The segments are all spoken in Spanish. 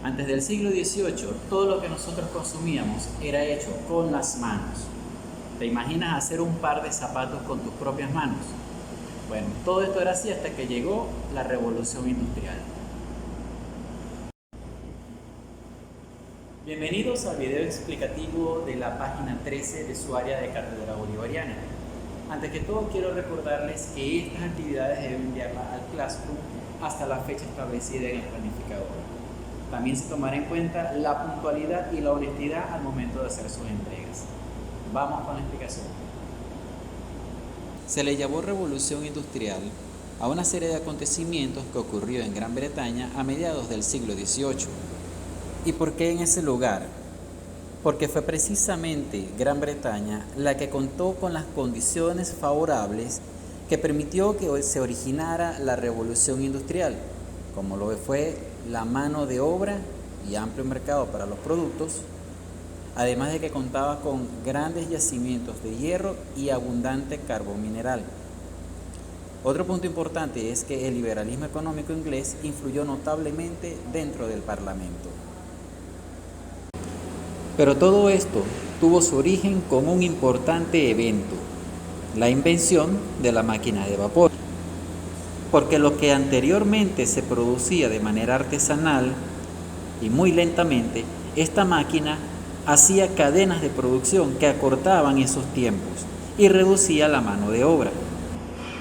Antes del siglo XVIII, todo lo que nosotros consumíamos era hecho con las manos. ¿Te imaginas hacer un par de zapatos con tus propias manos? Bueno, todo esto era así hasta que llegó la Revolución Industrial. Bienvenidos al video explicativo de la página 13 de su área de cátedra bolivariana. Antes que todo, quiero recordarles que estas actividades deben enviarlas al Classroom hasta la fecha establecida en el planificador. También se tomará en cuenta la puntualidad y la honestidad al momento de hacer sus entregas. Vamos con la explicación. Se le llamó Revolución Industrial a una serie de acontecimientos que ocurrió en Gran Bretaña a mediados del siglo XVIII. ¿Y por qué en ese lugar? Porque fue precisamente Gran Bretaña la que contó con las condiciones favorables que permitió que se originara la Revolución Industrial, como lo fue la mano de obra y amplio mercado para los productos, además de que contaba con grandes yacimientos de hierro y abundante carbón mineral. Otro punto importante es que el liberalismo económico inglés influyó notablemente dentro del Parlamento. Pero todo esto tuvo su origen con un importante evento, la invención de la máquina de vapor. Porque lo que anteriormente se producía de manera artesanal y muy lentamente, esta máquina hacía cadenas de producción que acortaban esos tiempos y reducía la mano de obra.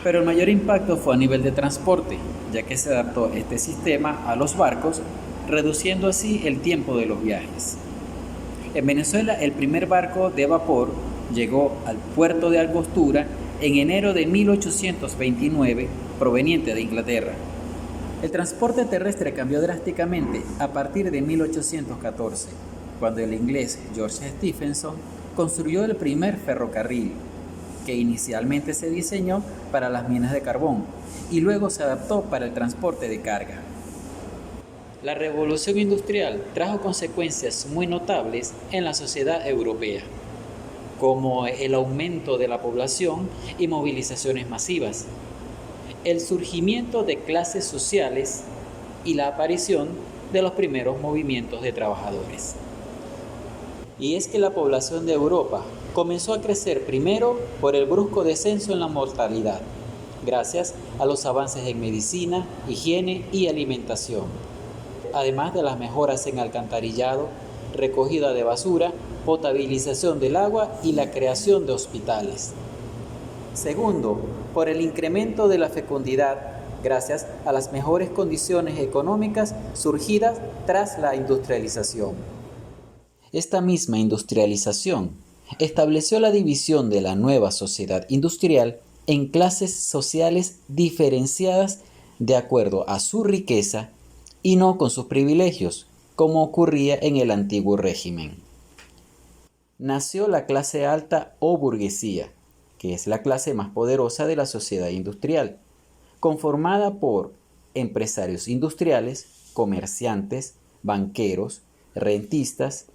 Pero el mayor impacto fue a nivel de transporte, ya que se adaptó este sistema a los barcos, reduciendo así el tiempo de los viajes. En Venezuela, el primer barco de vapor llegó al puerto de Angostura en enero de 1829, proveniente de Inglaterra. El transporte terrestre cambió drásticamente a partir de 1814, cuando el inglés George Stephenson construyó el primer ferrocarril, que inicialmente se diseñó para las minas de carbón y luego se adaptó para el transporte de carga. La Revolución Industrial trajo consecuencias muy notables en la sociedad europea, como el aumento de la población y movilizaciones masivas, el surgimiento de clases sociales y la aparición de los primeros movimientos de trabajadores. Y es que la población de Europa comenzó a crecer primero por el brusco descenso en la mortalidad, gracias a los avances en medicina, higiene y alimentación, además de las mejoras en alcantarillado, recogida de basura, potabilización del agua y la creación de hospitales. Segundo, por el incremento de la fecundidad, gracias a las mejores condiciones económicas surgidas tras la industrialización. Esta misma industrialización estableció la división de la nueva sociedad industrial en clases sociales diferenciadas de acuerdo a su riqueza y no con sus privilegios, como ocurría en el antiguo régimen. Nació la clase alta o burguesía, que es la clase más poderosa de la sociedad industrial, conformada por empresarios industriales, comerciantes, banqueros, rentistas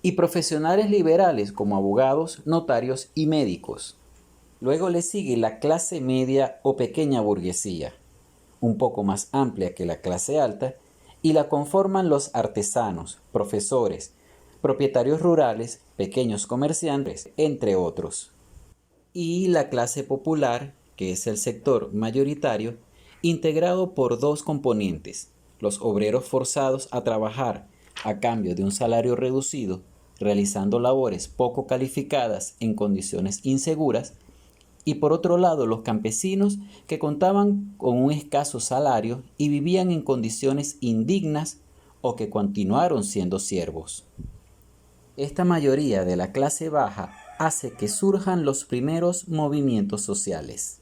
y profesionales liberales como abogados, notarios y médicos. Luego le sigue la clase media o pequeña burguesía, un poco más amplia que la clase alta, y la conforman los artesanos, profesores, propietarios rurales, pequeños comerciantes, entre otros. Y la clase popular, que es el sector mayoritario, integrado por dos componentes: los obreros forzados a trabajar a cambio de un salario reducido, realizando labores poco calificadas en condiciones inseguras, y por otro lado los campesinos que contaban con un escaso salario y vivían en condiciones indignas o que continuaron siendo siervos. Esta mayoría de la clase baja hace que surjan los primeros movimientos sociales.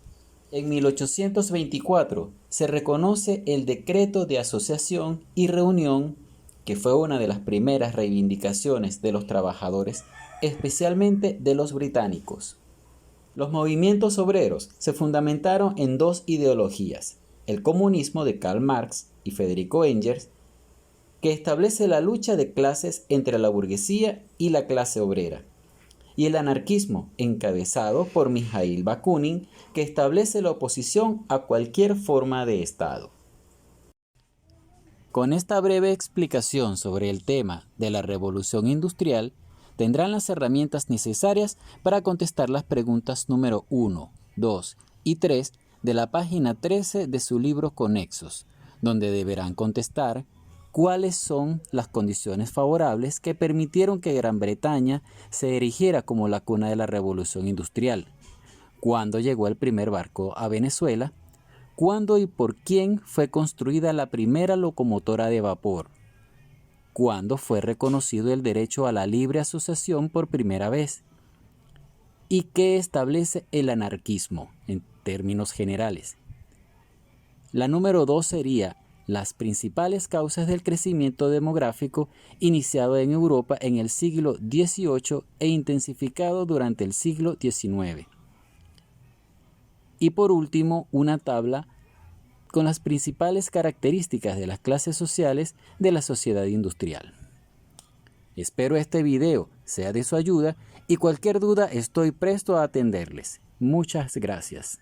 En 1824 se reconoce el Decreto de Asociación y Reunión, que fue una de las primeras reivindicaciones de los trabajadores, especialmente de los británicos. Los movimientos obreros se fundamentaron en dos ideologías: el comunismo de Karl Marx y Federico Engels, que establece la lucha de clases entre la burguesía y la clase obrera, y el anarquismo, encabezado por Mijaíl Bakunin, que establece la oposición a cualquier forma de Estado. Con esta breve explicación sobre el tema de la revolución industrial, tendrán las herramientas necesarias para contestar las preguntas número 1, 2 y 3 de la página 13 de su libro Conexos, donde deberán contestar cuáles son las condiciones favorables que permitieron que Gran Bretaña se erigiera como la cuna de la revolución industrial, cuándo llegó el primer barco a Venezuela, cuándo y por quién fue construida la primera locomotora de vapor, cuándo fue reconocido el derecho a la libre asociación por primera vez y qué establece el anarquismo en términos generales. La número 2 sería las principales causas del crecimiento demográfico iniciado en Europa en el siglo XVIII e intensificado durante el siglo XIX. Y por último, una tabla con las principales características de las clases sociales de la sociedad industrial. Espero este video sea de su ayuda y cualquier duda estoy presto a atenderles. Muchas gracias.